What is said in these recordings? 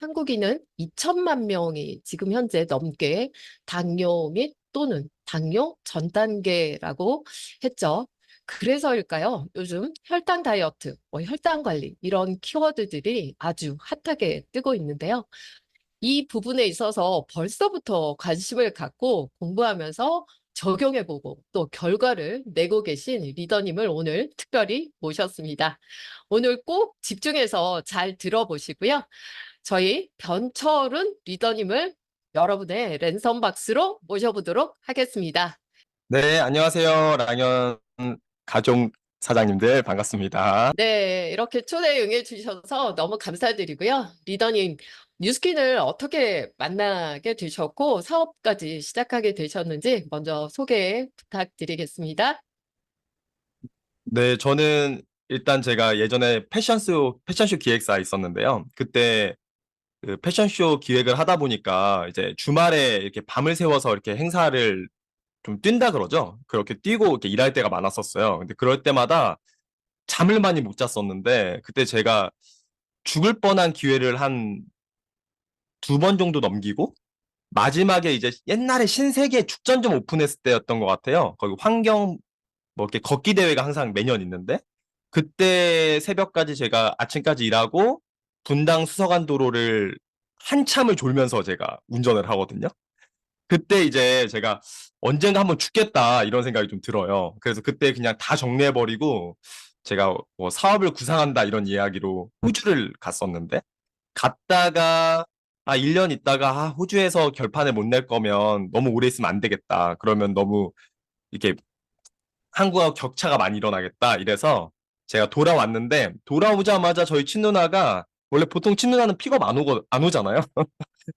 한국인은 2천만 명이 지금 현재 넘게 당뇨 및 또는 당뇨 전 단계라고 했죠. 그래서일까요? 요즘 혈당 다이어트, 혈당 관리 이런 키워드들이 아주 핫하게 뜨고 있는데요. 이 부분에 있어서 벌써부터 관심을 갖고 공부하면서 적용해보고 또 결과를 내고 계신 리더님을 오늘 특별히 모셨습니다. 오늘 꼭 집중해서 잘 들어보시고요. 저희 변철은 리더님을 여러분의 랜선 박스로 모셔보도록 하겠습니다. 네, 안녕하세요. 랑연 가족 사장님들 반갑습니다. 네, 이렇게 초대 응해 주셔서 너무 감사드리고요. 리더님, 뉴스킨을 어떻게 만나게 되셨고 사업까지 시작하게 되셨는지 먼저 소개 부탁드리겠습니다. 네, 저는 일단 제가 예전에 패션쇼 기획사 있었는데요. 그때 그 패션쇼 기획을 하다 보니까 이제 주말에 이렇게 밤을 새워서 이렇게 행사를 좀 뛴다 그러죠. 그렇게 뛰고 이렇게 일할 때가 많았었어요. 근데 그럴 때마다 잠을 많이 못 잤었는데 그때 제가 죽을 뻔한 기회를 한 2번 정도 넘기고 마지막에 이제 옛날에 신세계 축전점 오픈했을 때였던 것 같아요. 거기 환경 뭐 이렇게 걷기 대회가 항상 매년 있는데 그때 새벽까지 제가 아침까지 일하고 분당 수서간 도로를 한참을 졸면서 제가 운전을 하거든요. 그때 이제 제가 언젠가 한번 죽겠다 이런 생각이 좀 들어요. 그래서 그때 그냥 다 정리해버리고 제가 뭐 사업을 구상한다 이런 이야기로 호주를 갔었는데 갔다가 1년 있다가 호주에서 결판을 못 낼 거면 너무 오래 있으면 안 되겠다. 그러면 너무 이렇게 한국하고 격차가 많이 일어나겠다. 이래서 제가 돌아왔는데 돌아오자마자 저희 친누나가 원래 보통 친누나는 픽업 안 오잖아요.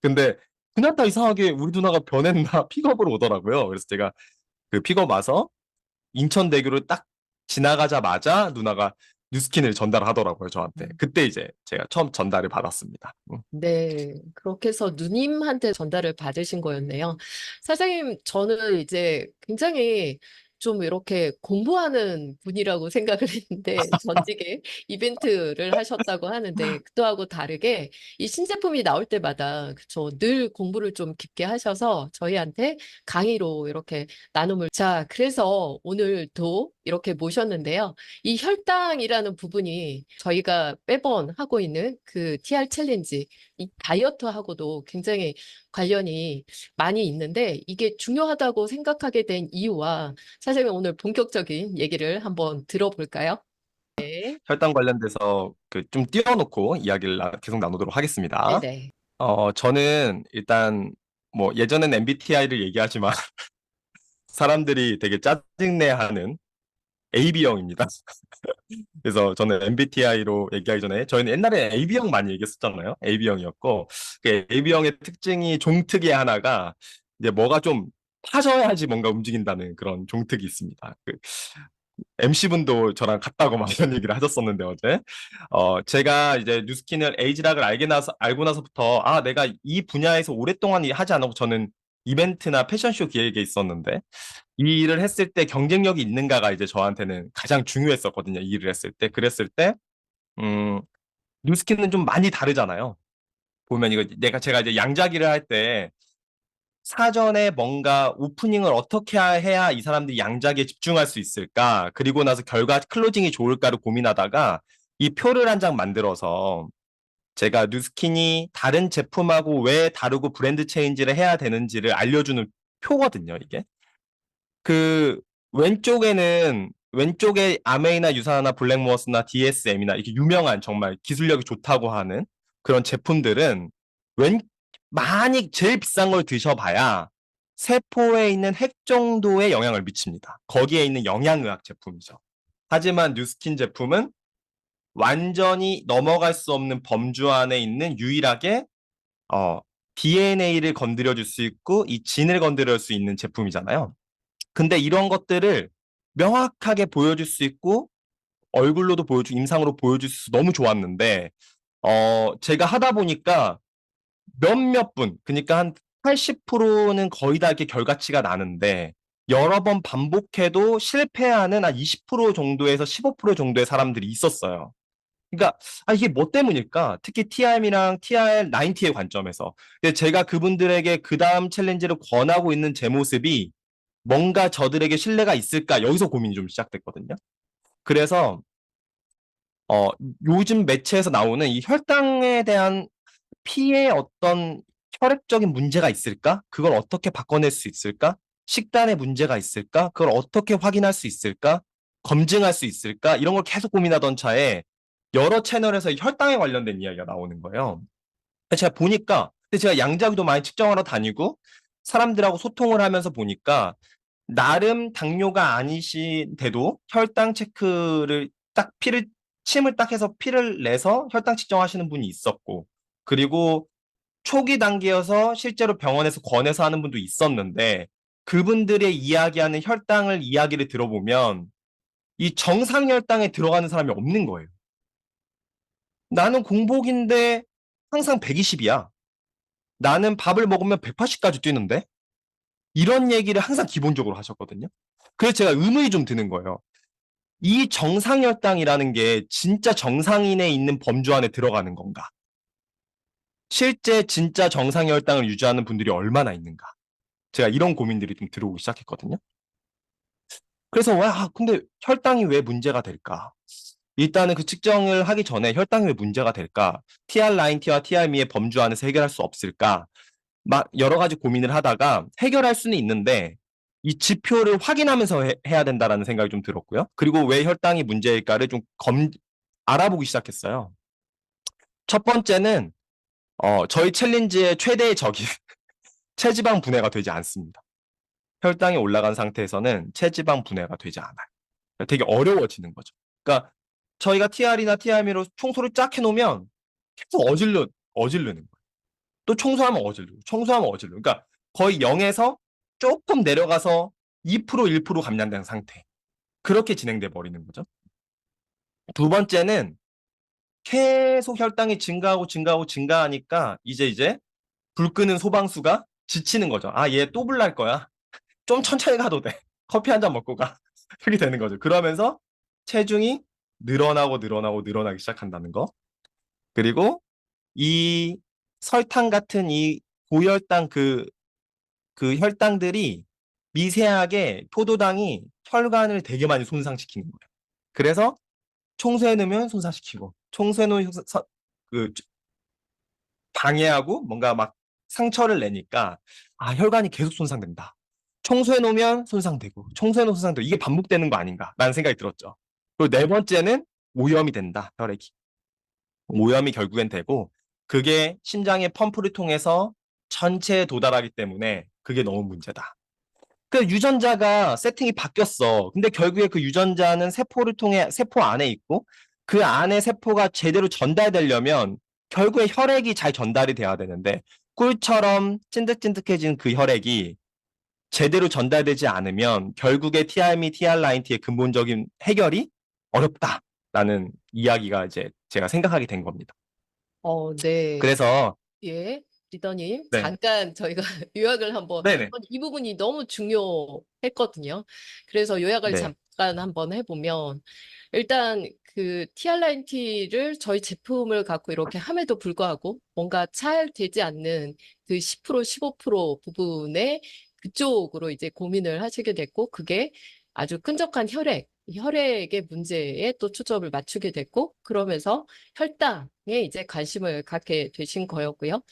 근데 그날따라 이상하게 우리 누나가 변했나 픽업으로 오더라고요. 그래서 제가 그 픽업 와서 인천대교를 딱 지나가자마자 누나가 뉴스킨을 전달하더라고요, 저한테. 그때 이제 제가 처음 전달을 받았습니다. 네, 그렇게 해서 누님한테 전달을 받으신 거였네요. 사장님, 저는 이제 굉장히 좀 이렇게 공부하는 분이라고 생각을 했는데, 전직에 이벤트를 하셨다고 하는데, 그때하고 다르게 이 신제품이 나올 때마다, 그쵸, 늘 공부를 좀 깊게 하셔서 저희한테 강의로 이렇게 나눔을. 자, 그래서 오늘도 이렇게 모셨는데요. 이 혈당이라는 부분이 저희가 매번 하고 있는 그 TR 챌린지, 이 다이어트하고도 굉장히 관련이 많이 있는데 이게 중요하다고 생각하게 된 이유와 사장님 오늘 본격적인 얘기를 한번 들어볼까요? 네. 혈당 관련돼서 그 좀 띄워놓고 이야기를 계속 나누도록 하겠습니다. 네네. 저는 일단 뭐 예전엔 MBTI를 얘기하지만 사람들이 되게 짜증내하는 AB형입니다. 그래서 저는 MBTI로 얘기하기 전에 저희는 옛날에 AB형 많이 얘기했었잖아요. AB형이었고 그 AB형의 특징이 종특의 하나가 이제 뭐가 좀 타져야지 뭔가 움직인다는 그런 종특이 있습니다. 그 MC분도 저랑 같다고 막 이런 얘기를 하셨었는데 어제 제가 이제 뉴스킨을 에이지락을 알고 나서부터 내가 이 분야에서 오랫동안 하지 않고 저는 이벤트나 패션쇼 기획에 있었는데 이 일을 했을 때 경쟁력이 있는가가 이제 저한테는 가장 중요했었거든요. 이 일을 했을 때. 그랬을 때, 음, 뉴스킨은 좀 많이 다르잖아요. 보면 이거 제가 이제 양자기를 할 때 사전에 뭔가 오프닝을 어떻게 해야 이 사람들이 양자기에 집중할 수 있을까? 그리고 나서 결과 클로징이 좋을까를 고민하다가 이 표를 한 장 만들어서 제가 뉴스킨이 다른 제품하고 왜 다르고 브랜드 체인지를 해야 되는지를 알려주는 표거든요, 이게. 그 왼쪽에 아메이나 유사나 블랙모어스나 DSM이나 이렇게 유명한 정말 기술력이 좋다고 하는 그런 제품들은 왼 많이 제일 비싼 걸 드셔봐야 세포에 있는 핵 정도의 영향을 미칩니다. 거기에 있는 영양의학 제품이죠. 하지만 뉴스킨 제품은 완전히 넘어갈 수 없는 범주 안에 있는 유일하게 DNA를 건드려 줄 수 있고 이 진을 건드릴 수 있는 제품이잖아요. 근데 이런 것들을 명확하게 보여줄 수 있고 얼굴로도 보여주고 임상으로 보여줄 수 너무 좋았는데 제가 하다 보니까 몇몇 분 그러니까 한 80%는 거의 다 이렇게 결과치가 나는데 여러 번 반복해도 실패하는 한 20% 정도에서 15% 정도의 사람들이 있었어요. 그러니까 이게 뭐 때문일까? 특히 TRM이랑 TR90의 관점에서. 근데 제가 그분들에게 그 다음 챌린지를 권하고 있는 제 모습이 뭔가 저들에게 신뢰가 있을까? 여기서 고민이 좀 시작됐거든요. 그래서 어, 요즘 매체에서 나오는 이 혈당에 대한 피에 어떤 혈액적인 문제가 있을까? 그걸 어떻게 바꿔낼 수 있을까? 식단에 문제가 있을까? 그걸 어떻게 확인할 수 있을까? 검증할 수 있을까? 이런 걸 계속 고민하던 차에 여러 채널에서 혈당에 관련된 이야기가 나오는 거예요. 제가 보니까, 근데 제가 양자기도 많이 측정하러 다니고 사람들하고 소통을 하면서 보니까 나름 당뇨가 아니신데도 혈당 체크를 딱 침을 딱 해서 피를 내서 혈당 측정하시는 분이 있었고, 그리고 초기 단계여서 실제로 병원에서 권해서 하는 분도 있었는데, 그분들의 이야기하는 혈당을 이야기를 들어보면 이 정상 혈당에 들어가는 사람이 없는 거예요. 나는 공복인데 항상 120이야. 나는 밥을 먹으면 180까지 뛰는데? 이런 얘기를 항상 기본적으로 하셨거든요. 그래서 제가 의문이 좀 드는 거예요. 이 정상혈당이라는 게 진짜 정상인에 있는 범주 안에 들어가는 건가? 실제 진짜 정상혈당을 유지하는 분들이 얼마나 있는가? 제가 이런 고민들이 좀 들어오기 시작했거든요. 그래서 근데 혈당이 왜 문제가 될까? 일단은 그 측정을 하기 전에 혈당이 왜 문제가 될까? TR90T와 TRM의 범주 안에서 해결할 수 없을까? 막 여러 가지 고민을 하다가 해결할 수는 있는데 이 지표를 확인하면서 해야 된다라는 생각이 좀 들었고요. 그리고 왜 혈당이 문제일까를 좀 알아보기 시작했어요. 첫 번째는 저희 챌린지의 최대의 적이 체지방 분해가 되지 않습니다. 혈당이 올라간 상태에서는 체지방 분해가 되지 않아요. 되게 어려워지는 거죠. 그러니까 저희가 TR이나 TRM으로 청소를 쫙 해놓으면 계속 어질르는 거예요. 또 청소하면 어질르고, 청소하면 어질르고. 그러니까 거의 0에서 조금 내려가서 2% 1% 감량된 상태. 그렇게 진행돼 버리는 거죠. 두 번째는 계속 혈당이 증가하고 증가하니까 이제 불 끄는 소방수가 지치는 거죠. 얘 또 불날 거야. 좀 천천히 가도 돼. 커피 한 잔 먹고 가. 그렇게 되는 거죠. 그러면서 체중이 늘어나기 시작한다는 거. 그리고 이 설탕 같은 이 고혈당 그 혈당들이 미세하게 포도당이 혈관을 되게 많이 손상시키는 거예요. 그래서 청소해 놓으면 손상시키고, 청소해 놓으면 그 방해하고 뭔가 막 상처를 내니까 혈관이 계속 손상된다. 청소해 놓으면 손상되고, 청소해 놓으면 손상되고, 이게 반복되는 거 아닌가라는 생각이 들었죠. 그리고 네 번째는 오염이 된다, 혈액이. 오염이 결국엔 되고, 그게 심장의 펌프를 통해서 전체에 도달하기 때문에 그게 너무 문제다. 그 유전자가 세팅이 바뀌었어. 근데 결국에 그 유전자는 세포를 통해 세포 안에 있고 그 안에 세포가 제대로 전달되려면 결국에 혈액이 잘 전달이 돼야 되는데 꿀처럼 찐득찐득해진 그 혈액이 제대로 전달되지 않으면 결국에 TRM이 TR90의 근본적인 해결이 어렵다라는 이야기가 이제 제가 생각하게 된 겁니다. 네. 그래서 예, 리더님, 네, 잠깐 저희가 요약을 네네, 이 부분이 너무 중요했거든요. 그래서 요약을 네, 잠깐 한번 해보면, 일단 그 TR9T를 저희 제품을 갖고 이렇게 함에도 불구하고 뭔가 잘 되지 않는 그 10%, 15% 부분에 그쪽으로 이제 고민을 하시게 됐고, 그게 아주 끈적한 혈액의 문제에 또 초점을 맞추게 됐고, 그러면서 혈당에 이제 관심을 갖게 되신 거였고요.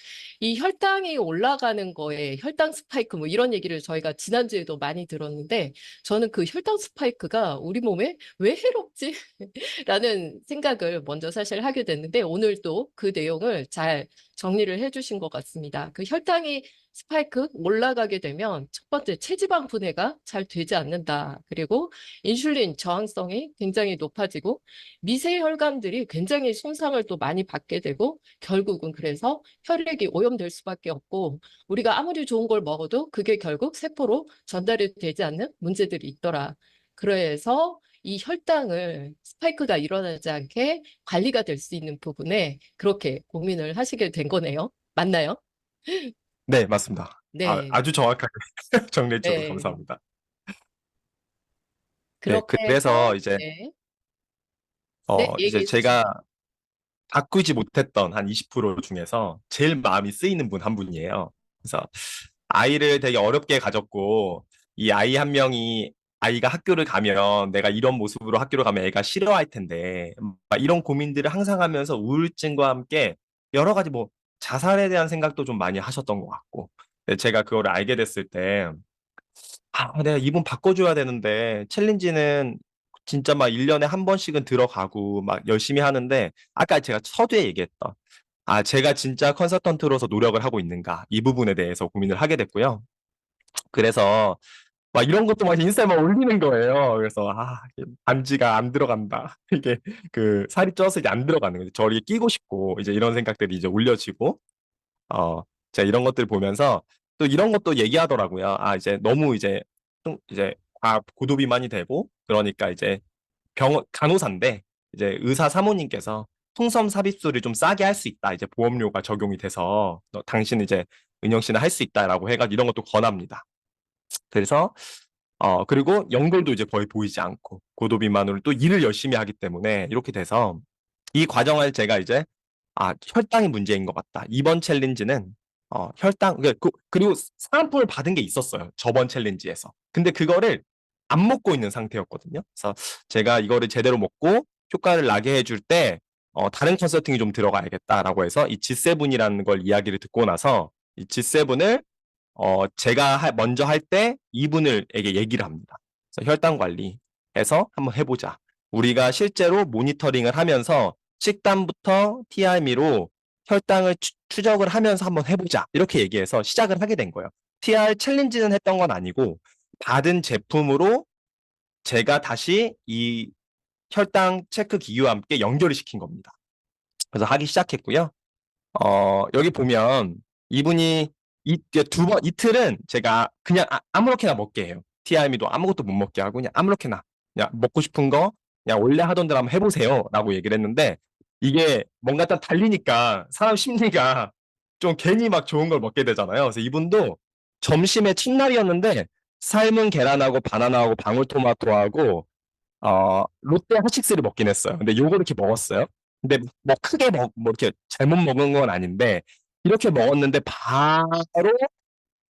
이 혈당이 올라가는 거에 혈당 스파이크 뭐 이런 얘기를 저희가 지난주에도 많이 들었는데, 저는 그 혈당 스파이크가 우리 몸에 왜 해롭지? 라는 생각을 먼저 사실 하게 됐는데, 오늘 또 그 내용을 잘 정리를 해주신 것 같습니다. 그 혈당이 스파이크 올라가게 되면 첫 번째 체지방 분해가 잘 되지 않는다. 그리고 인슐린 저항성이 굉장히 높아지고 미세 혈관들이 굉장히 손상을 또 많이 받게 되고 결국은 그래서 혈액이 오염될 수밖에 없고 우리가 아무리 좋은 걸 먹어도 그게 결국 세포로 전달이 되지 않는 문제들이 있더라. 그래서 이 혈당을 스파이크가 일어나지 않게 관리가 될 수 있는 부분에 그렇게 고민을 하시게 된 거네요. 맞나요? 네, 맞습니다. 네. 아주 정확하게 정리해 주셔서 네. 감사합니다. 네, 그렇게 해서 그래서 이제 네. 네, 이제 얘기해 제가 주시죠. 바꾸지 못했던 한 20% 중에서 제일 마음이 쓰이는 분 한 분이에요. 그래서 아이를 되게 어렵게 가졌고, 이 아이 한 명이 아이가 학교를 가면 내가 이런 모습으로 학교를 가면 애가 싫어할 텐데, 막 이런 고민들을 항상 하면서 우울증과 함께 여러 가지 뭐 자살에 대한 생각도 좀 많이 하셨던 것 같고, 근데 제가 그거를 알게 됐을 때, 내가 이분 바꿔줘야 되는데, 챌린지는 진짜 막 1년에 한 번씩은 들어가고 막 열심히 하는데, 아까 제가 서두에 얘기했던, 제가 진짜 컨설턴트로서 노력을 하고 있는가, 이 부분에 대해서 고민을 하게 됐고요. 그래서 막 이런 것도 막 인스타에 막 올리는 거예요. 그래서 이게 반지가 안 들어간다. 이게 그 살이 쪄서 이제 안 들어가는 거죠. 저를 끼고 싶고 이제 이런 생각들이 이제 올려지고 어 제가 이런 것들 보면서 또 이런 것도 얘기하더라고요. 이제 너무 이제 좀 이제 고도비만이 되고 그러니까 이제 병원 간호사인데 이제 의사 사모님께서 풍선 삽입술을 좀 싸게 할 수 있다. 이제 보험료가 적용이 돼서 당신 이제 은영 씨는 할 수 있다라고 해가지고 이런 것도 권합니다. 그래서 그리고 연골도 이제 거의 보이지 않고 고도비만으로 또 일을 열심히 하기 때문에 이렇게 돼서 이 과정을 제가 이제 혈당이 문제인 것 같다. 이번 챌린지는 혈당 그리고 사은품을 받은 게 있었어요. 저번 챌린지에서. 근데 그거를 안 먹고 있는 상태였거든요. 그래서 제가 이거를 제대로 먹고 효과를 나게 해줄 때 다른 컨설팅이 좀 들어가야겠다라고 해서 이 G7이라는 걸 이야기를 듣고 나서 이 G7을 제가 먼저 할 때 이분을에게 얘기를 합니다. 그래서 혈당 관리해서 한번 해보자. 우리가 실제로 모니터링을 하면서 식단부터 TRM로 혈당을 추적을 하면서 한번 해보자. 이렇게 얘기해서 시작을 하게 된 거예요. TR 챌린지는 했던 건 아니고 받은 제품으로 제가 다시 이 혈당 체크 기기와 함께 연결을 시킨 겁니다. 그래서 하기 시작했고요. 여기 보면 이분이 이틀은 제가 그냥 아무렇게나 먹게 해요. TRM도 아무것도 못 먹게 하고 그냥 아무렇게나 그냥 먹고 싶은 거 그냥 원래 하던 대로 한번 해보세요 라고 얘기를 했는데 이게 뭔가 딱 달리니까 사람 심리가 좀 괜히 막 좋은 걸 먹게 되잖아요. 그래서 이분도 점심에 첫날이었는데 삶은 계란하고 바나나하고 방울토마토하고 롯데 핫식스를 먹긴 했어요. 근데 요거 이렇게 먹었어요. 근데 뭐 크게 뭐 이렇게 잘못 먹은 건 아닌데 이렇게 먹었는데 바로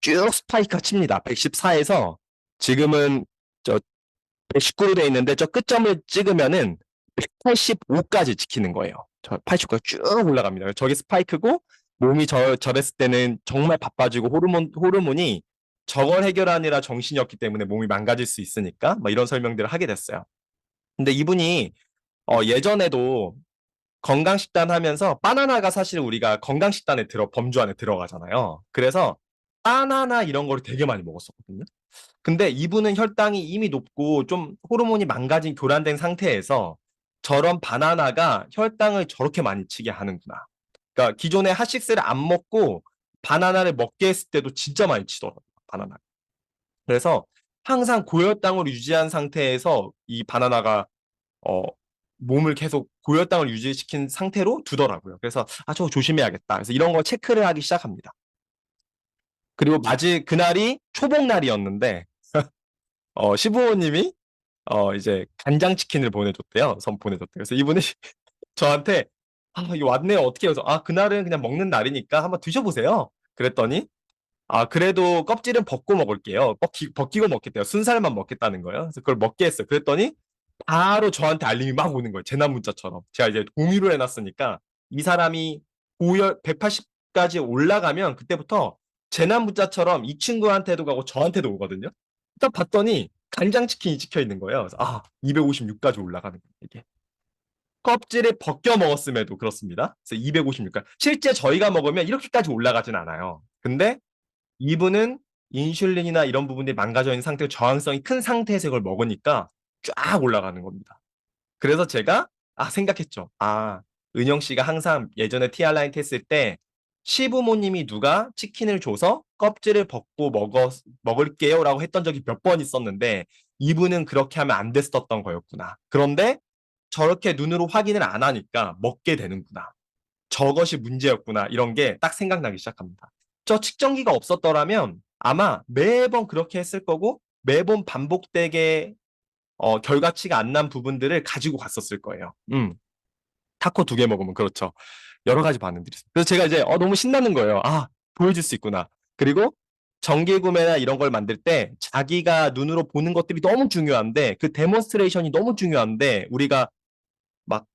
쭉 스파이크가 칩니다. 114에서 지금은 저 119로 돼 있는데 저 끝점을 찍으면은 185까지 지키는 거예요. 저 89가 쭉 올라갑니다. 저게 스파이크고 몸이 저랬을 때는 정말 바빠지고 호르몬이 저걸 해결하느라 정신이 없기 때문에 몸이 망가질 수 있으니까 뭐 이런 설명들을 하게 됐어요. 근데 이분이 예전에도 건강식단 하면서 바나나가 사실 우리가 건강식단에 범주 안에 들어가잖아요. 그래서 바나나 이런 거를 되게 많이 먹었었거든요. 근데 이분은 혈당이 이미 높고 좀 호르몬이 망가진 교란된 상태에서 저런 바나나가 혈당을 저렇게 많이 치게 하는구나. 그러니까 기존에 핫식스를 안 먹고 바나나를 먹게 했을 때도 진짜 많이 치더라고요. 바나나. 그래서 항상 고혈당을 유지한 상태에서 이 바나나가 어, 몸을 계속 고혈당을 유지시킨 상태로 두더라고요. 그래서 저거 조심해야겠다. 그래서 이런 걸 체크를 하기 시작합니다. 그리고 그날이 초복날이었는데 시부모님이 이제 간장치킨을 보내줬대요. 보내줬대요. 그래서 이분이 저한테 이거 왔네요. 어떻게 해서 그날은 그냥 먹는 날이니까 한번 드셔보세요. 그랬더니 그래도 껍질은 벗고 먹을게요. 벗기고 먹겠대요. 순살만 먹겠다는 거예요. 그래서 그걸 먹게 했어요. 그랬더니 바로 저한테 알림이 막 오는 거예요. 재난 문자처럼. 제가 이제 공유를 해놨으니까 이 사람이 180까지 올라가면 그때부터 재난 문자처럼 이 친구한테도 가고 저한테도 오거든요. 딱 봤더니 간장치킨이 찍혀 있는 거예요. 그래서 256까지 올라가는 거예요. 이게. 껍질을 벗겨 먹었음에도 그렇습니다. 그래서 256까지. 실제 저희가 먹으면 이렇게까지 올라가진 않아요. 근데 이분은 인슐린이나 이런 부분들이 망가져 있는 상태고 저항성이 큰 상태에서 이걸 먹으니까 쫙 올라가는 겁니다. 그래서 제가 생각했죠. 은영 씨가 항상 예전에 TR라인 했을 때 시부모님이 누가 치킨을 줘서 껍질을 벗고 먹을게요라고 했던 적이 몇 번 있었는데 이분은 그렇게 하면 안 됐었던 거였구나. 그런데 저렇게 눈으로 확인을 안 하니까 먹게 되는구나. 저것이 문제였구나. 이런 게 딱 생각나기 시작합니다. 저 측정기가 없었더라면 아마 매번 그렇게 했을 거고 매번 반복되게 결과치가 안 난 부분들을 가지고 갔었을 거예요. 타코 2개 먹으면 그렇죠. 여러 가지 반응들이 있어요. 그래서 제가 이제 너무 신나는 거예요. 아, 보여줄 수 있구나. 그리고 정기 구매나 이런 걸 만들 때 자기가 눈으로 보는 것들이 너무 중요한데 그 데몬스트레이션이 너무 중요한데 우리가 막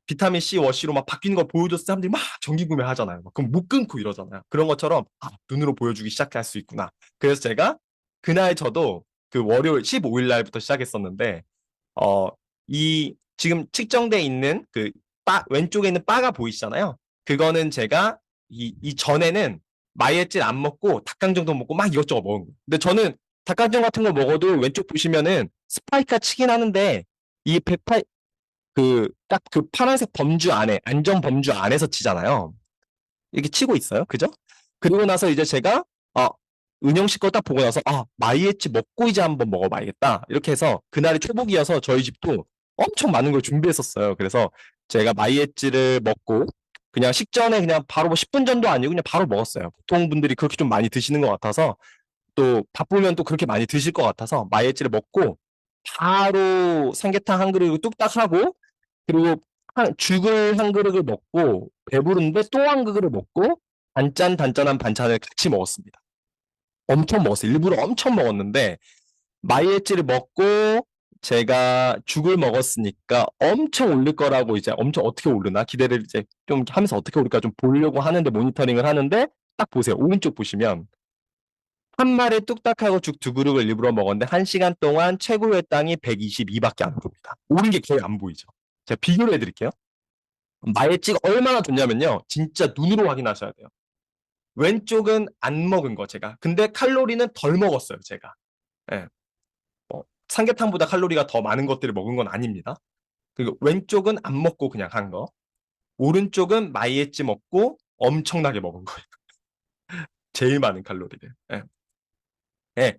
비타민 C 워시로 막 바뀌는 걸 보여줘서 사람들이 막 정기 구매하잖아요. 그럼 못 끊고 이러잖아요. 그런 것처럼 눈으로 보여주기 시작할 수 있구나. 그래서 제가 그날 저도 그 월요일 15일 날부터 시작했었는데 어, 지금 측정돼 있는 그 왼쪽에 있는 바가 보이시잖아요. 그거는 제가 이 전에는 마이앳질 안 먹고 닭강정도 먹고 막 이것저것 먹은 거예요. 근데 저는 닭강정 같은 거 먹어도 왼쪽 보시면은 스파이크가 치긴 하는데 이 108, 딱 그 파란색 범주 안에, 안전 범주 안에서 치잖아요. 이렇게 치고 있어요. 그죠? 그리고 나서 이제 제가, 은영 씨 거 딱 보고 나서, 마이애치 먹고 이제 한번 먹어봐야겠다. 이렇게 해서, 그날이 초복이어서 저희 집도 엄청 많은 걸 준비했었어요. 그래서 제가 마이애치를 먹고, 그냥 식전에 그냥 바로 뭐 10분 전도 아니고 그냥 바로 먹었어요. 보통 분들이 그렇게 좀 많이 드시는 것 같아서, 또 바쁘면 또 그렇게 많이 드실 것 같아서, 마이애치를 먹고, 바로 삼계탕 한 그릇 뚝딱 하고, 그리고 죽을 한 그릇을 먹고 배부른데 또 한 그릇을 먹고 단짠단짠한 반찬을 같이 먹었습니다. 엄청 먹었어요. 일부러 엄청 먹었는데 마이애찌를 먹고 제가 죽을 먹었으니까 엄청 오를 거라고 이제 엄청 어떻게 오르나 기대를 이제 좀 하면서 어떻게 오를까 좀 보려고 하는데 모니터링을 하는데 딱 보세요. 오른쪽 보시면 한 마리 뚝딱하고 죽 2그릇을 일부러 먹었는데 1시간 동안 최고 혈당이 122밖에 안 오릅니다. 오른 게 거의 안 보이죠. 제가 비교를 해드릴게요. 마일찍 얼마나 좋냐면요. 진짜 눈으로 확인하셔야 돼요. 왼쪽은 안 먹은 거 제가. 근데 칼로리는 덜 먹었어요, 제가. 예. 삼계탕보다 칼로리가 더 많은 것들을 먹은 건 아닙니다. 그리고 왼쪽은 안 먹고 그냥 한 거. 오른쪽은 마이애찌 먹고 엄청나게 먹은 거예요. 제일 많은 칼로리를. 예. 예.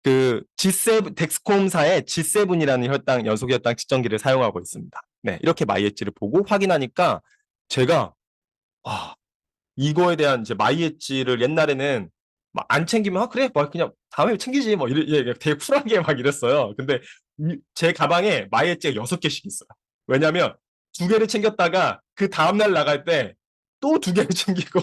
그 G7 덱스콤사의 G7이라는 혈당 연속 혈당 측정기를 사용하고 있습니다. 네, 이렇게 마이애찌를 보고 확인하니까 제가 와, 이거에 대한 이제 마이 엣지를 옛날에는 막 안 챙기면 그래 뭐 그냥 다음에 챙기지 뭐 되게 쿨하게 막 이랬어요. 근데 제 가방에 마이 엣지가 6개씩 있어요. 왜냐면 2개를 챙겼다가 그 다음날 나갈 때 또 2개를 챙기고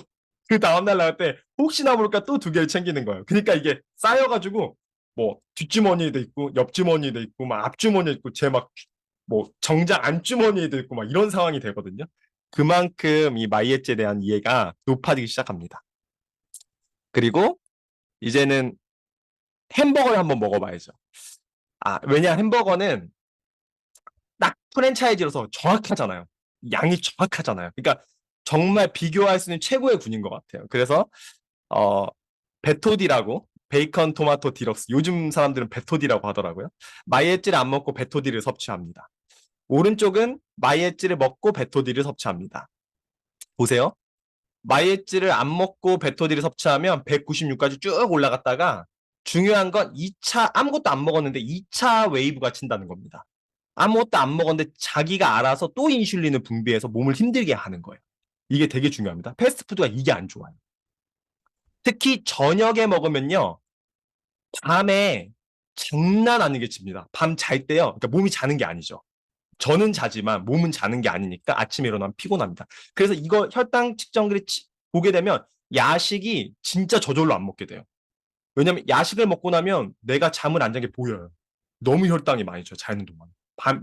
그 다음날 나갈 때 혹시나 모를까 또 2개를 챙기는 거예요. 그러니까 이게 쌓여가지고 뭐 뒷주머니에도 있고 옆주머니에도 있고 막 앞주머니에 있고 제 막 뭐 정장 안주머니에도 있고 막 이런 상황이 되거든요. 그만큼 이 마이애츠에 대한 이해가 높아지기 시작합니다. 그리고 이제는 햄버거를 한번 먹어봐야죠. 왜냐 햄버거는 딱 프랜차이즈로서 정확하잖아요. 양이 정확하잖아요. 그러니까 정말 비교할 수 있는 최고의 군인 것 같아요. 그래서 어, 베토디라고 베이컨 토마토 디럭스 요즘 사람들은 베토디라고 하더라고요. 마이애찌를 안 먹고 베토디를 섭취합니다. 오른쪽은 마이애찌를 먹고 베토디를 섭취합니다. 보세요. 마이애찌를 안 먹고 베토디를 섭취하면 196까지 쭉 올라갔다가 중요한 건 2차 아무것도 안 먹었는데 2차 웨이브가 친다는 겁니다. 아무것도 안 먹었는데 자기가 알아서 또 인슐린을 분비해서 몸을 힘들게 하는 거예요. 이게 되게 중요합니다. 패스트푸드가 이게 안 좋아요. 특히 저녁에 먹으면요. 밤에 장난 아니게 칩니다. 밤 잘 때요. 그러니까 몸이 자는 게 아니죠. 저는 자지만 몸은 자는 게 아니니까 아침에 일어나면 피곤합니다. 그래서 이거 혈당 측정기를 보게 되면 야식이 진짜 저절로 안 먹게 돼요. 왜냐면 야식을 먹고 나면 내가 잠을 안 잔 게 보여요. 너무 혈당이 많이 쪄요. 자는 동안.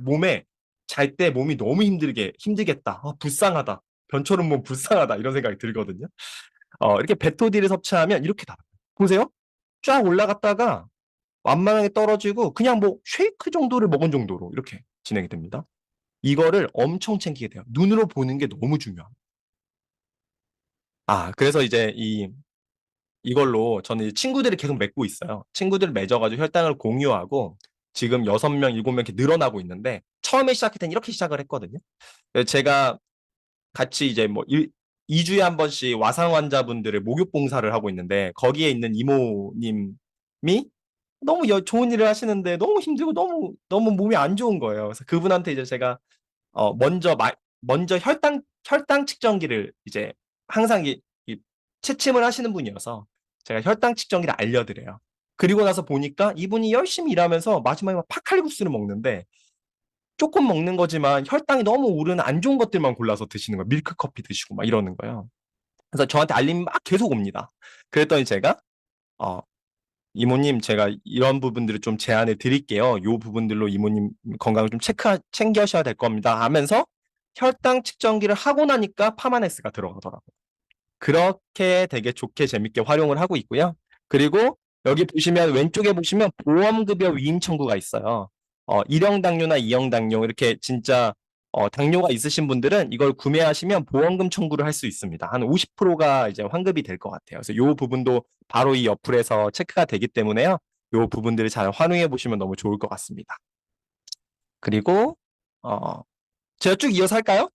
몸에 잘 때 몸이 너무 힘들겠다. 불쌍하다. 변처럼 몸 불쌍하다. 이런 생각이 들거든요. 이렇게 베토디를 섭취하면 이렇게 다 보세요. 쫙 올라갔다가 완만하게 떨어지고 그냥 뭐 쉐이크 정도를 먹은 정도로 이렇게 진행이 됩니다. 이거를 엄청 챙기게 돼요. 눈으로 보는 게 너무 중요합니다. 그래서 이제 이걸로 저는 이제 친구들을 계속 맺고 있어요. 친구들을 맺어가지고 혈당을 공유하고 지금 6명, 7명 이렇게 늘어나고 있는데 처음에 시작할 땐 이렇게 시작을 했거든요. 제가 같이 이제 뭐 2주에 한 번씩 와상 환자분들의 목욕 봉사를 하고 있는데 거기에 있는 이모님이 너무 좋은 일을 하시는데 너무 힘들고 너무 몸이 안 좋은 거예요. 그래서 그분한테 이제 제가 먼저 혈당 측정기를 이제 항상 채침을 하시는 분이어서 제가 혈당 측정기를 알려드려요. 그리고 나서 보니까 이분이 열심히 일하면서 마지막에 막 파칼리국수를 먹는데 조금 먹는 거지만 혈당이 너무 오르는 안 좋은 것들만 골라서 드시는 거예요. 밀크 커피 드시고 막 이러는 거예요. 그래서 저한테 알림이 막 계속 옵니다. 그랬더니 제가 어, 이모님 제가 이런 부분들을 좀 제안을 드릴게요. 요 부분들로 이모님 건강을 좀 챙겨셔야 될 겁니다. 하면서 혈당 측정기를 하고 나니까 파마넥스가 들어가더라고요. 그렇게 되게 좋게 재밌게 활용을 하고 있고요. 그리고 여기 보시면 왼쪽에 보시면 보험급여 위임 청구가 있어요. 1형 당뇨나 2형 당뇨 이렇게 진짜 당뇨가 있으신 분들은 이걸 구매하시면 보험금 청구를 할 수 있습니다. 한 50%가 이제 환급이 될 것 같아요. 그래서 이 부분도 바로 이 어플에서 체크가 되기 때문에요. 이 부분들을 잘 활용해 보시면 너무 좋을 것 같습니다. 그리고 제가 쭉 이어서 할까요?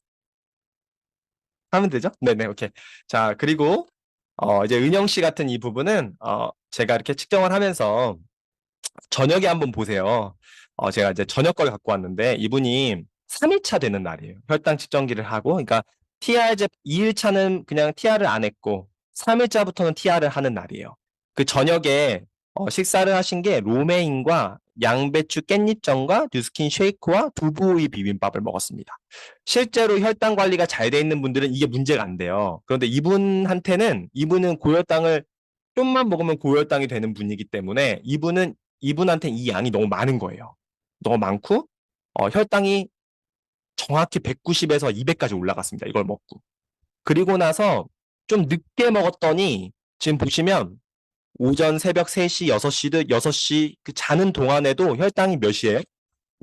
하면 되죠? 네네, 오케이. 자, 그리고 이제 은영 씨 같은 이 부분은 제가 이렇게 측정을 하면서 저녁에 한번 보세요. 제가 이제 저녁 걸 갖고 왔는데 이분이 3일차 되는 날이에요. 혈당 측정기를 하고, 그러니까 TR 2일차는 그냥 TR을 안 했고 3일차부터는 TR을 하는 날이에요. 그 저녁에 식사를 하신 게 로메인과 양배추 깻잎전과 뉴스킨 쉐이크와 두부오이 비빔밥을 먹었습니다. 실제로 혈당 관리가 잘 돼 있는 분들은 이게 문제가 안 돼요. 그런데 이분은 고혈당을 좀만 먹으면 고혈당이 되는 분이기 때문에 이분한테 이 양이 너무 많은 거예요. 너무 많고 혈당이 정확히 190에서 200까지 올라갔습니다. 이걸 먹고. 그리고 나서 좀 늦게 먹었더니 지금 보시면 오전 새벽 3시, 6시 그 자는 동안에도 혈당이 몇이에요?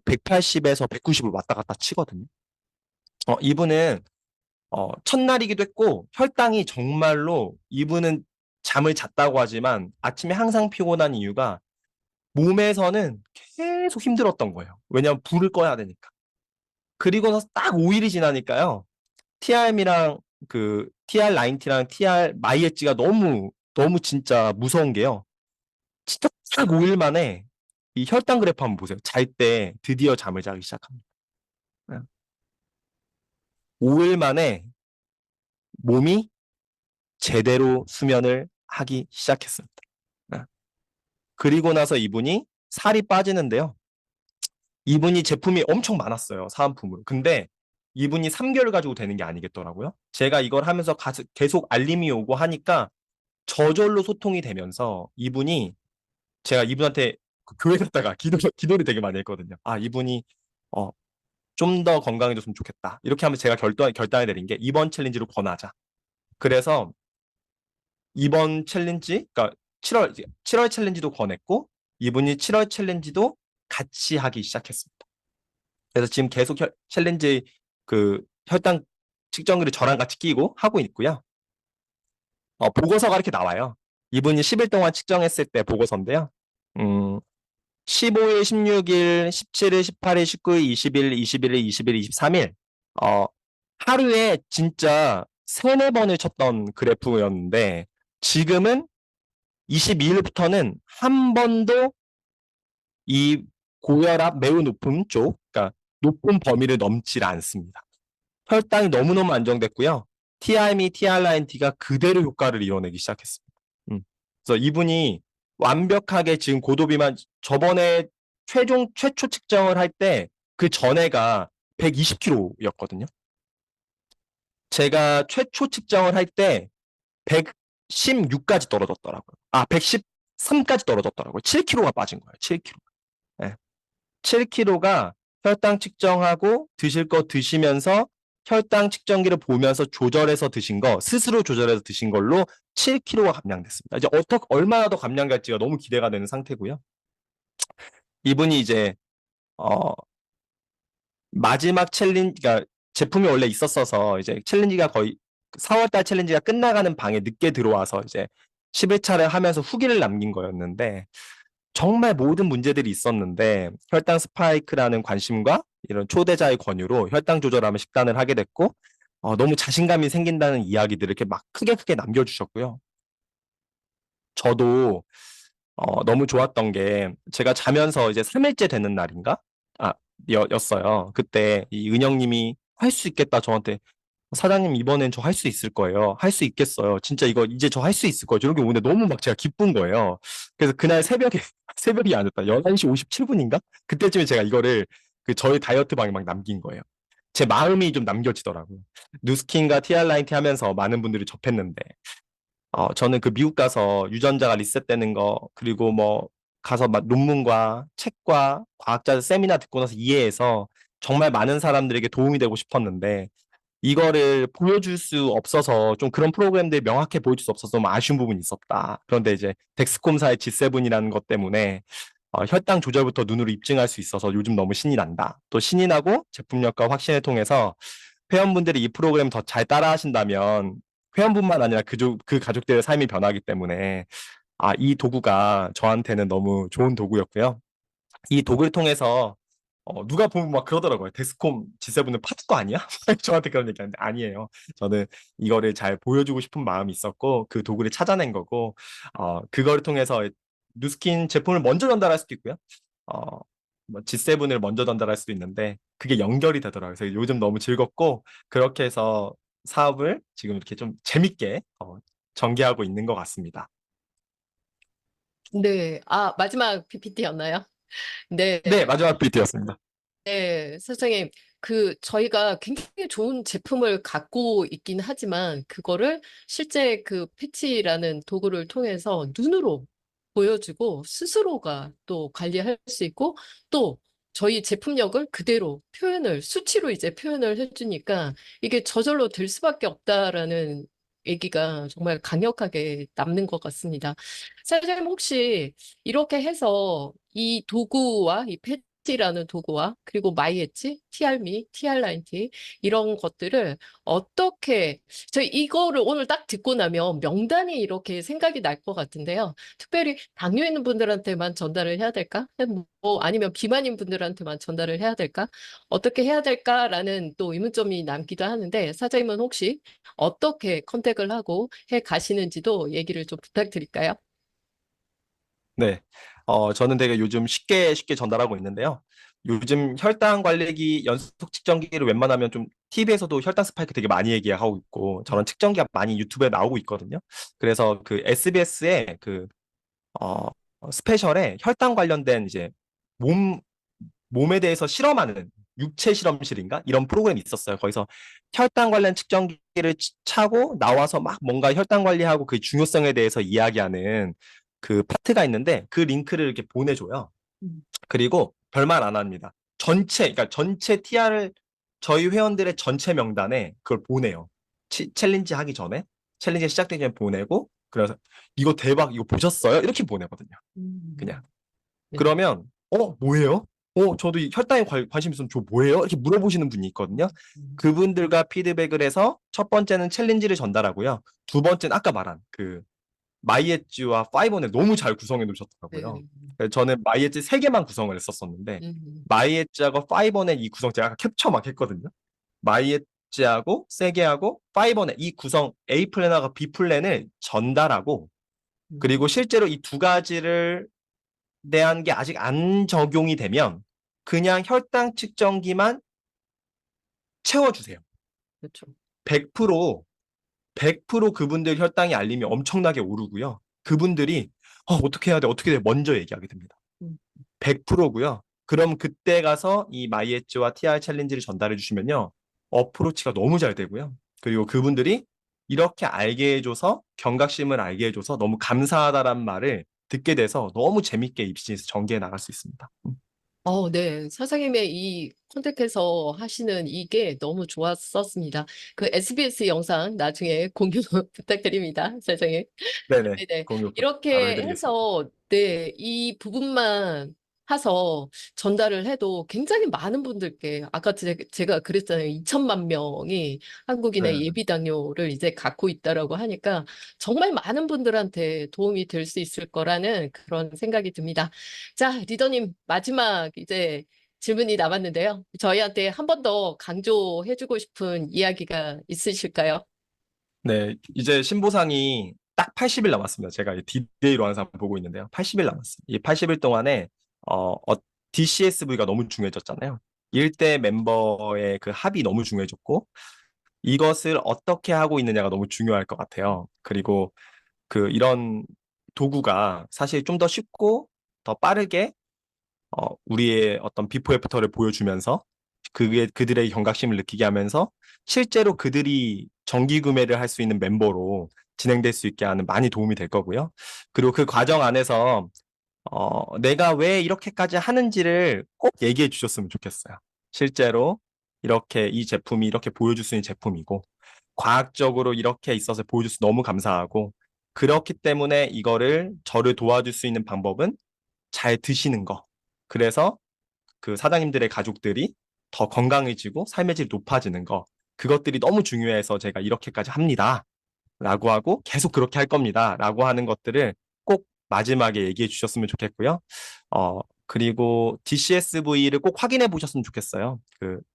180에서 190을 왔다 갔다 치거든요. 이분은 첫날이기도 했고 혈당이 정말로 이분은 잠을 잤다고 하지만 아침에 항상 피곤한 이유가 몸에서는 계속 힘들었던 거예요. 왜냐하면 불을 꺼야 되니까. 그리고 나서 딱 5일이 지나니까요. TRM이랑 그 TR90랑 TR 마이 엣지가 너무 너무 진짜 무서운 게요. 진짜 딱 5일 만에 이 혈당 그래프 한번 보세요. 잘 때 드디어 잠을 자기 시작합니다. 5일 만에 몸이 제대로 수면을 하기 시작했습니다. 네. 그리고 나서 이분이 살이 빠지는데요. 이분이 제품이 엄청 많았어요. 사은품으로. 근데 이분이 3개월 가지고 되는 게 아니겠더라고요. 제가 이걸 하면서 계속 알림이 오고 하니까 저절로 소통이 되면서 이분이 제가 이분한테 그 교회 갔다가 기도를 되게 많이 했거든요. 아, 이분이 좀 더 건강해졌으면 좋겠다. 이렇게 하면 제가 결단을 내린 게 이번 챌린지로 권하자. 그래서 이번 챌린지, 그러니까 7월 챌린지도 권했고 이분이 7월 챌린지도 같이 하기 시작했습니다. 그래서 지금 계속 챌린지 그 혈당 측정기를 저랑 같이 끼고 하고 있고요. 보고서가 이렇게 나와요. 이분이 10일 동안 측정했을 때 보고서인데요. 15일, 16일, 17일, 18일, 19일, 20일, 21일, 20일, 23일. 하루에 진짜 3-4번을 쳤던 그래프였는데 지금은 22일부터는 한 번도 이 고혈압 매우 높은 쪽, 그러니까 높은 범위를 넘질 않습니다. 혈당이 너무너무 안정됐고요. TRM이 TR9T가 그대로 효과를 이뤄내기 시작했습니다. 그래서 이분이 완벽하게 지금 고도비만 저번에 최초 측정을 할 때 그 전에가 120kg였거든요. 제가 최초 측정을 할 때 116까지 떨어졌더라고요. 113까지 떨어졌더라고요. 7kg가 빠진 거예요. 7kg. 네. 7kg가 혈당 측정하고 드실 거 드시면서 혈당 측정기를 보면서 조절해서 드신 거, 스스로 조절해서 드신 걸로 7kg가 감량됐습니다. 이제 얼마나 더 감량될지가 너무 기대가 되는 상태고요. 이분이 이제 마지막 챌린지가 제품이 원래 있었어서 이제 챌린지가 거의 4월달 챌린지가 끝나가는 방에 늦게 들어와서 이제 11차를 하면서 후기를 남긴 거였는데 정말 모든 문제들이 있었는데 혈당 스파이크라는 관심과 이런 초대자의 권유로 혈당 조절하면 식단을 하게 됐고 너무 자신감이 생긴다는 이야기들을 이렇게 막 크게 남겨주셨고요. 저도 너무 좋았던 게 제가 자면서 이제 3일째 되는 날인가? 였어요. 그때 이 은영님이 할 수 있겠다 저한테 사장님 이번엔 저 할 수 있을 거예요. 할 수 있겠어요. 진짜 이거 이제 저 할 수 있을 거예요. 이렇게 오는데 너무 막 제가 기쁜 거예요. 그래서 그날 새벽이 아니었다. 11시 57분인가? 그때쯤에 제가 이거를 그 저희 다이어트 방에 막 남긴 거예요. 제 마음이 좀 남겨지더라고요. 누스킨과 TR90 하면서 많은 분들이 접했는데, 저는 그 미국 가서 유전자가 리셋되는 거, 그리고 뭐, 가서 막 논문과 책과 과학자 세미나 듣고 나서 이해해서 정말 많은 사람들에게 도움이 되고 싶었는데, 이거를 보여줄 수 없어서 좀 그런 프로그램들이 명확히 보여줄 수 없어서 좀 아쉬운 부분이 있었다. 그런데 이제 덱스콤사의 G7이라는 것 때문에 혈당 조절부터 눈으로 입증할 수 있어서 요즘 너무 신이 난다. 또 신이 나고 제품력과 확신을 통해서 회원분들이 이 프로그램 더 잘 따라 하신다면 회원뿐만 아니라 그 가족들의 삶이 변하기 때문에 이 도구가 저한테는 너무 좋은 도구였고요. 이 도구를 통해서 누가 보면 막 그러더라고요. 덱스콤 G7은 파투거 아니야? 저한테 그런 얘기하는데 아니에요. 저는 이거를 잘 보여주고 싶은 마음이 있었고 그 도구를 찾아낸 거고 그걸 통해서 누스킨 제품을 먼저 전달할 수도 있고요. 어, 뭐 G7을 먼저 전달할 수도 있는데 그게 연결이 되더라고요. 그래서 요즘 너무 즐겁고 그렇게 해서 사업을 지금 이렇게 좀 재밌게 전개하고 있는 것 같습니다. 네. 마지막 PPT였나요? 네. 네, 마지막 비트였습니다. 네, 선생님, 저희가 굉장히 좋은 제품을 갖고 있긴 하지만, 그거를 실제 그 패치라는 도구를 통해서 눈으로 보여주고, 스스로가 또 관리할 수 있고, 또 저희 제품력을 그대로 수치로 이제 표현을 해주니까, 이게 저절로 될 수밖에 없다라는 얘기가 정말 강력하게 남는 것 같습니다. 사장님, 혹시 이렇게 해서 이 도구와 이 패치라는 도구와 그리고 마이엣지, TR미, TR90 이런 것들을 어떻게 저희 이거를 오늘 딱 듣고 나면 명단이 이렇게 생각이 날 것 같은데요. 특별히 당뇨 있는 분들한테만 전달을 해야 될까? 뭐 아니면 비만인 분들한테만 전달을 해야 될까? 어떻게 해야 될까라는 또 의문점이 남기도 하는데 사장님은 혹시 어떻게 컨택을 하고 해 가시는지도 얘기를 좀 부탁드릴까요? 네. 저는 되게 요즘 쉽게 쉽게 전달하고 있는데요. 요즘 혈당 관리기, 연속 측정기를 웬만하면 좀 TV에서도 혈당 스파이크 되게 많이 얘기하고 있고, 저런 측정기가 많이 유튜브에 나오고 있거든요. 그래서 그 SBS의 어, 스페셜에 혈당 관련된 이제 몸, 몸에 대해서 실험하는 육체 실험실인가? 이런 프로그램이 있었어요. 거기서 혈당 관련 측정기를 차고 나와서 막 뭔가 혈당 관리하고 그 중요성에 대해서 이야기하는 그 파트가 있는데 그 링크를 이렇게 보내줘요. 음. 그리고 별말 안 합니다. 그러니까 전체 TR을 저희 회원들의 전체 명단에 그걸 보내요. 챌린지 하기 전에, 챌린지 시작되기 전에 보내고, 그래서 이거 대박, 이거 보셨어요? 이렇게 보내거든요. 음. 그냥. 네. 그러면 뭐예요? 저도 이 혈당에 관심 있으면 저 뭐예요? 이렇게 물어보시는 분이 있거든요. 음. 그분들과 피드백을 해서 첫 번째는 챌린지를 전달하고요. 두 번째는 아까 말한 그 마이엣지와 파이번을 너무 잘 구성해 놓으셨더라고요. 네. 그래서 저는 마이엣지 세 개만 구성을 했었었는데 음. 마이엣지하고 파이번의 이 구성 제가 아까 캡처 막 했거든요. 마이엣지하고 세게하고 파이번의 이 구성 A 플랜하고 B 플랜을 전달하고 음. 그리고 실제로 이 두 가지를 대한 게 아직 안 적용이 되면 그냥 혈당 측정기만 채워주세요. 그렇죠. 100% 100% 그분들 혈당이 알림이 엄청나게 오르고요. 그분들이 어떻게 해야 돼? 어떻게 돼? 먼저 얘기하게 됩니다. 음. 100%고요. 그럼 그때 가서 이 마이엣지와 TR 챌린지를 전달해 주시면요. 어프로치가 너무 잘 되고요. 그리고 그분들이 이렇게 알게 해줘서 경각심을 알게 해줘서 너무 감사하다란 말을 듣게 돼서 너무 재밌게 이 비즈니스 전개해 나갈 수 있습니다. 네. 사장님의 이 컨택해서 하시는 이게 너무 좋았었습니다. 그 SBS 영상 나중에 공유 부탁드립니다, 사장님. 네네. 네네. 공유 바로 이렇게 해드리겠습니다. 해서, 네, 이 부분만 해서 전달을 해도 굉장히 많은 분들께, 아까 제가 그랬잖아요. 2천만 명이 한국인의 네. 예비 당뇨를 이제 갖고 있다라고 하니까 정말 많은 분들한테 도움이 될 수 있을 거라는 그런 생각이 듭니다. 자, 리더님, 마지막 이제 질문이 남았는데요. 저희한테 한 번 더 강조해주고 싶은 이야기가 있으실까요? 네, 이제 신보상이 딱 80일 남았습니다. 제가 이 디데이로 항상 보고 있는데요. 80일 남았어요. 이 80일 동안에 DCSV가 너무 중요해졌잖아요. 일대 멤버의 그 합이 너무 중요해졌고 이것을 어떻게 하고 있느냐가 너무 중요할 것 같아요. 그리고 이런 도구가 사실 좀 더 쉽고 더 빠르게 우리의 어떤 비포 애프터를 보여주면서 그게 그들의 경각심을 느끼게 하면서 실제로 그들이 정기 구매를 할 수 있는 멤버로 진행될 수 있게 하는 많이 도움이 될 거고요. 그리고 그 과정 안에서 내가 왜 이렇게까지 하는지를 꼭 얘기해 주셨으면 좋겠어요. 실제로 이렇게 이 제품이 이렇게 보여줄 수 있는 제품이고, 과학적으로 이렇게 있어서 보여줘서 너무 감사하고, 그렇기 때문에 이거를 저를 도와줄 수 있는 방법은 잘 드시는 거. 그래서 그 사장님들의 가족들이 더 건강해지고 삶의 질이 높아지는 거. 그것들이 너무 중요해서 제가 이렇게까지 합니다. 라고 하고 계속 그렇게 할 겁니다. 라고 하는 것들을 꼭 마지막에 얘기해 주셨으면 좋겠고요. 그리고 DCSV를 꼭 확인해 보셨으면 좋겠어요.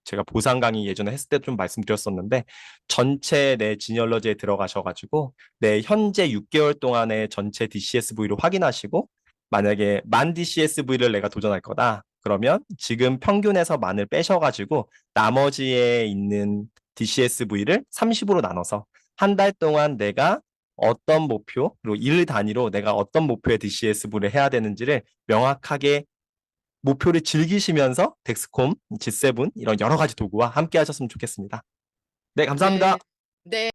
제가 보상 강의 예전에 했을 때 좀 말씀드렸었는데, 전체 내 지니얼러지에 들어가셔가지고, 내 현재 6개월 동안의 전체 DCSV를 확인하시고, 만약에 만 DCSV를 내가 도전할 거다. 그러면 지금 평균에서 만을 빼셔가지고, 나머지에 있는 DCSV를 30으로 나눠서 한 달 동안 내가 어떤 목표, 그리고 일 단위로 내가 어떤 목표의 DCSV를 해야 되는지를 명확하게 목표를 즐기시면서 덱스콤, G7 이런 여러 가지 도구와 함께 하셨으면 좋겠습니다. 네, 감사합니다. 네. 네.